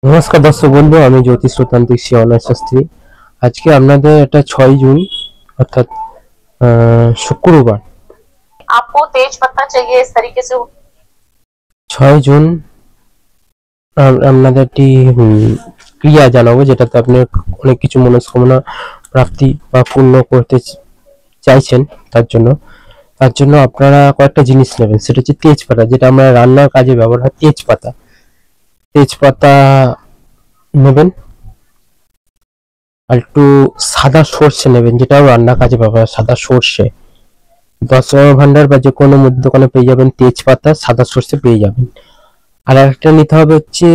নমস্কার দর্শক বন্ধু, আমি জ্যোতিষতান্ত্রিক শ্রী অনয় শাস্ত্রী। আজকে আপনাদের এটা 6 জুন অর্থাৎ শুক্রবার। आपको तेज पत्ता चाहिए इस तरीके से। 6 জুন আপনাদের একটি ক্রিয়া জানাবো, যেটাতে আপনি অনেক কিছু মনস্কামনা প্রাপ্তি বা পূর্ণ করতে চাইছেন। তার জন্য আপনারা কয়েকটা জিনিস নেবেন। সেটা হচ্ছে তেজপাতা, যেটা আমরা রান্নার কাজে ব্যবহার হয়। তেজপাতা নেবেন, আর একটু সাদা সর্ষে নেবেন, যেটাও রান্নার কাজে ব্যবহার। সাদা সর্ষে 10 টাকা ভান্ডার বা যে কোনো মুদি দোকানে পেয়ে যাবেন। তেজপাতা, সাদা সর্ষে পেয়ে যাবেন। আর একটা নিতে হবে হচ্ছে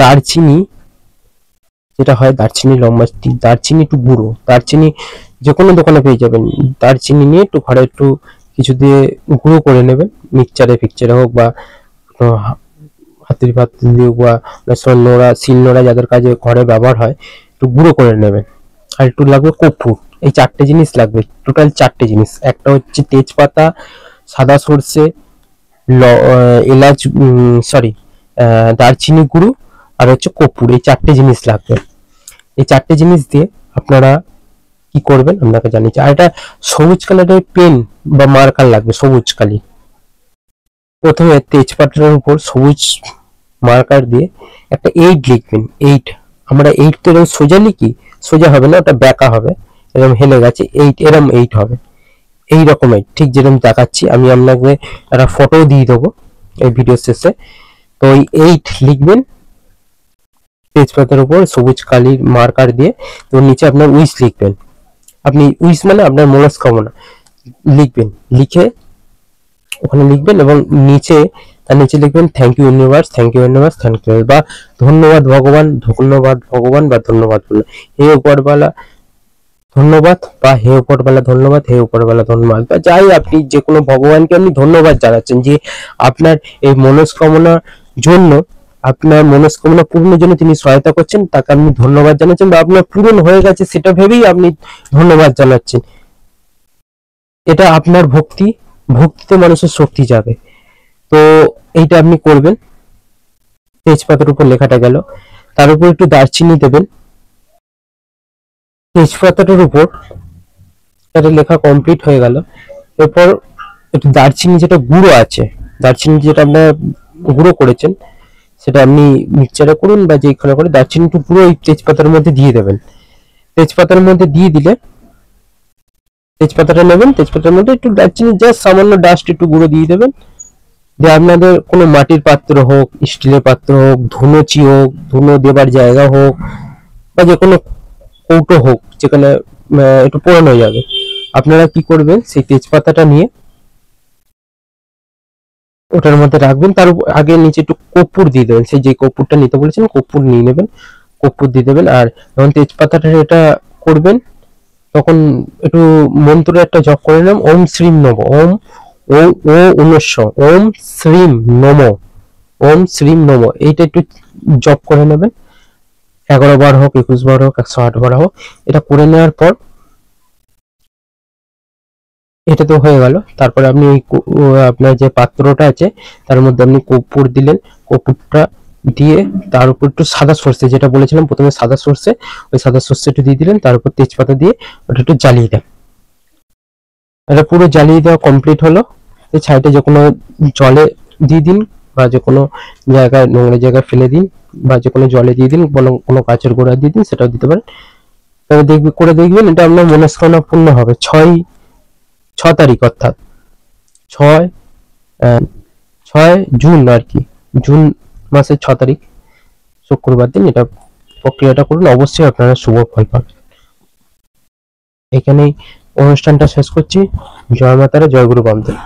দারচিনি, যেটা হয় দারচিনি লম্বা স্টিক, দারচিনি একটু গুঁড়ো। দারচিনি যে কোনো দোকানে পেয়ে যাবেন। দারচিনি নিয়ে একটু ঘরে একটু কিছু দিয়ে গুঁড়ো করে নেবেন, ফিকচারে হোক বা হাতের পাত্র দিয়ে বা শিলনোড়া যাদের কাজে ঘরে ব্যবহার হয়, একটু গুঁড়ো করে নেবেন। আর একটু লাগবে কর্পূর। এই 4টে জিনিস লাগবে, টোটাল 4টে জিনিস। একটা হচ্ছে তেজপাতা, সাদা সর্ষে, এলাচ দারচিনি গুঁড়ো, আর হচ্ছে কর্পূর। এই 4টে জিনিস লাগবে। এই 4টে জিনিস দিয়ে আপনারা কি করবেন আপনাকে জানিয়েছি। আর এটা সবুজ কালারের পেন বা মার্কার লাগবে, সবুজ কালি। প্রথমে তেজপাতার উপর সবুজ মার্কার দিয়ে একটা 8 লিখবেন। 8, আমরা 8 তো এরকম সোজা লিখি, সোজা হবে না, ওটা বেঁকা হবে, এরকম হেলে গেছে। 8 এরকম 8 হবে, এই রকম 8, ঠিক যেরকম দেখাচ্ছি। আমি আপনাকে একটা ফটো দিয়ে দেবো এই ভিডিও শেষে। তো ওই 8 লিখবেন তেজপাতার উপর সবুজ কালির মার্কার দিয়ে। তো নিচে আপনার উইশ লিখবেন। আপনি উইশ মানে আপনার মনস্কামনা লিখবেন, লিখে ওখানে লিখবেন। এবং তার নিচে লিখবেন thank you universe, thank you universe, thank you, বা ধন্যবাদ ভগবান, ধন্যবাদ ভগবান, বা ধন্যবাদ হে উপরওয়ালা ধন্যবাদ, বা হে উপরওয়ালা ধন্যবাদ, হে উপরওয়ালা ধন্যবাদ, বা যাই আপনি যে কোনো ভগবানকে আপনি ধন্যবাদ জানাচ্ছেন যে আপনার এই মনস্কামনার জন্য, আপনার মনস্কামনা পূরণের জন্য তিনি সহায়তা করছেন, তাকে আপনি ধন্যবাদ জানাচ্ছেন, বা আপনার পূরণ হয়ে গেছে সেটা ভেবেই আপনি ধন্যবাদ জানাচ্ছেন। এটা আপনার ভক্তিতে মানুষের শক্তি যাবে। তো এইটা আপনি করবেন। তেজপাতার উপর লেখাটা গেল, তার উপর একটু দারচিনি দেবেন। তেজপাতাটার উপর এটা লেখা কমপ্লিট হয়ে গেল। এরপর একটু দারচিনি যেটা গুঁড়ো আছে, দারচিনি যেটা আপনার গুঁড়ো করেছেন, সেটা আপনি মিক্সচারে করুন বা যেখানে করে দারচিনি একটু গুঁড়ো এই তেজপাতার মধ্যে দিয়ে দেবেন। তেজপাতার মধ্যে দিয়ে দিলে তেজপাতাটা নেবেন, তেজপাতার মধ্যে একটু দারচিনি জাস্ট সামান্য ডাস্ট একটু গুঁড়ো দিয়ে দেবেন। দিয়ে আপনাদের কোনো মাটির পাত্র হোক, স্টিলের পাত্র হোক, ধুনোচি হোক, ধুনো দেবার জায়গা হোক, বা যে কোনো কৌটো হোক যেখানে একটু পোড়ানো হয়ে যাবে, আপনারা কি করবেন, সেই তেজপাতাটা নিয়ে ওটার মধ্যে রাখবেন। তার আগে নিচে একটু কর্পূর দিয়ে দেবেন। সেই যে কর্পূরটা নিতে বলেছেন, কর্পূর নিয়ে নেবেন, কর্পূর দিয়ে দেবেন। আর যখন তেজপাতাটা এটা করবেন, তখন একটু মন্ত্র একটা জপ করে নেন, ওম শ্রীম নম, ওম ও ও 19, ওম শ্রীম নম, ওম শ্রীম নম, এইটা একটু জপ করে নেবেন। 11 বার হোক, 21 বার হোক, 108 বার হোক। এটা করে নেওয়ার পর এটা তো হয়ে গেল। তারপরে আপনি আপনার যে পাত্রটা আছে তার মধ্যে আপনি কর্পূর দিলেন। কর্পূরটা দিয়ে তার উপর একটু সাদা সর্ষে, যেটা বলেছিলাম প্রথমে সাদা সর্ষে, ওই সাদা সর্ষে একটু দিয়ে দিলেন। তার উপর তেজপাতা দিয়ে ওটা একটু জ্বালিয়ে দেন। এটা পুরো জ্বালিয়ে দেওয়া কমপ্লিট হলো। এই সাইডে যে কোনো জলে দিয়ে দিন, বা যে কোনো জায়গায় নোংরা জায়গায় ফেলে দিন, বা যে কোনো জলে দিয়ে দিন, কোনো গাছের গোড়ায় দিয়ে দিন, সেটাও দিতে পারেন। তবে দেখবেন এটা আপনার মনস্কামনা পূর্ণ হবে। 6 তারিখ অর্থাৎ 6 জুন আর কি, জুন মাসের 6 তারিখ শুক্রবার দিন এটা প্রক্রিয়াটা করুন। অবশ্যই আপনারা শুভ ফল পাবেন। এখানেই অনুষ্ঠানটা শেষ করছি। জয় মাতারা, জয় গুরু বামদেব।